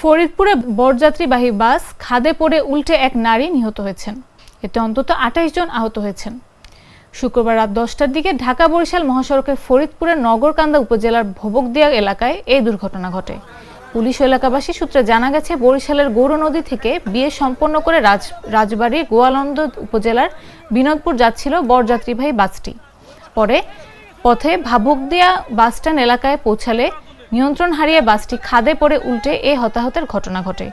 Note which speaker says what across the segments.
Speaker 1: ফরিদপুরে বরযাত্রীবাহী বাস খাদে পড়ে উল্টে এক নারী নিহত হয়েছেন। এতে অন্তত ২৮ জন আহত হয়েছেন। শুক্রবার রাত ১০টার দিকে ঢাকা-বরিশাল মহাসড়কের ফরিদপুরের নগরকান্দা উপজেলার ভবকদিয়া এলাকায় এই দুর্ঘটনা ঘটে। পুলিশ ও এলাকাবাসী সূত্রে জানা গেছে, বরিশালের গৌরনদী থেকে বিয়ে সম্পন্ন করে রাজবাড়ীর গোয়ালন্দ উপজেলার বিনোদপুর যাচ্ছিল বরযাত্রীবাহী বাসটি। পরে পথে ভবকদিয়া বাসস্ট্যান্ড এলাকায় পৌঁছালে নিয়ন্ত্রণ হারিয়ে বাসটি খাদে পড়ে উল্টে এই হতাহতের ঘটনা ঘটে।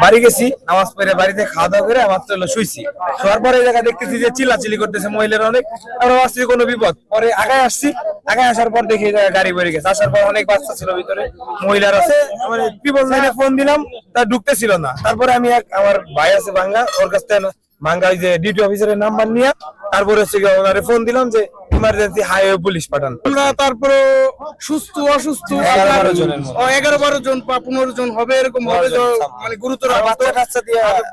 Speaker 2: বাড়ি গেছি, নামাজ পড়ে বাড়িতে খাওয়া দাওয়া করে আমার তো শুইছি। শোয়ার পরে এই জায়গায় দেখতেছি যে চিল্লাচিল্লি করতেছে মহিলারা অনেক। আমরা ভাবছি কোনো বিপদ। পরে আগায় আসছি, আগায় আসার পর দেখি গাড়ি বেড়ে গেছে। আসার পর অনেক বাচ্চা ছিল ভিতরে, মহিলার আছে। মানে পিপল লাইনে ফোন দিলাম, তা ঢুকতেছিল না। তারপরে আমি আমার ভাই আছে বাংলা, ওর কাছ থেকে বাংলা ওই যে ডিউটি অফিসারের নাম্বার নিয়ে তারপরে হচ্ছে ওনারে ফোন দিলাম যে ইমার্জেন্সি হাইওয়ে পুলিশ পাঠান।
Speaker 3: আমরা তারপরে সুস্থ অসুস্থ 11-12 জন বা 15 জন হবে, এরকম হবে। মানে গুরুতর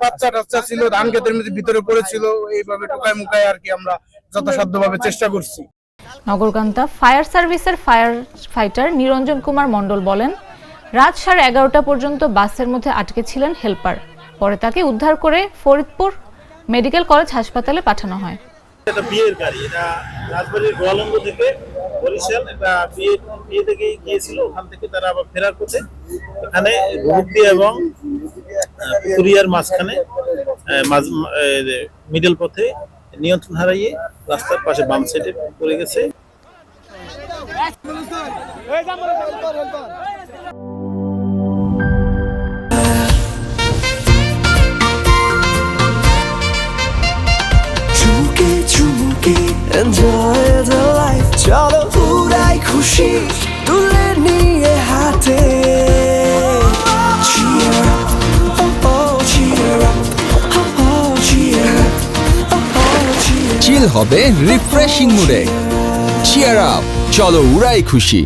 Speaker 3: বাচ্চা টাচ্চা ছিল, ধান ক্ষেতের মধ্যে ভিতরে পড়েছিল। এইভাবে টোকায় মুকায় আর কি আমরা যথাসাধ্যভাবে চেষ্টা করছি।
Speaker 1: নগরকান্দা ফায়ার সার্ভিসের ফায়ার ফাইটার নিরঞ্জন কুমার মণ্ডল বলেন, রাত 11:30 পর্যন্ত বাসের মধ্যে আটকে ছিলেন হেল্পার। পরে তাকে উদ্ধার করে ফরিদপুর মেডিকেল কলেজ হাসপাতালে পাঠানো হয়।
Speaker 4: এটা বিয়ের গাড়ি, এটা রাজবাড়ির গোয়ালন্দ থেকে বরিশাল এটা বিয়ে থেকে গিয়েছিল। ওখান থেকে তারা আবার ফেরার পথে এখানে ভবকদিয়া এবং পুরিয়ার মাঝখানে মিডল পথে নিয়ন্ত্রণ হারিয়ে রাস্তার পাশে বাম সাইডে পড়ে গেছে।
Speaker 5: Enjoy the life, চলো উড়াই খুশি তুলে নিয়ে হাতে। Cheer up, oh oh, cheer up, oh oh, cheer up, oh oh, cheer up.
Speaker 6: চিল হবে রিফ্রেশিং মুডে। চিয়ার আপ, চলো উড়াই খুশি।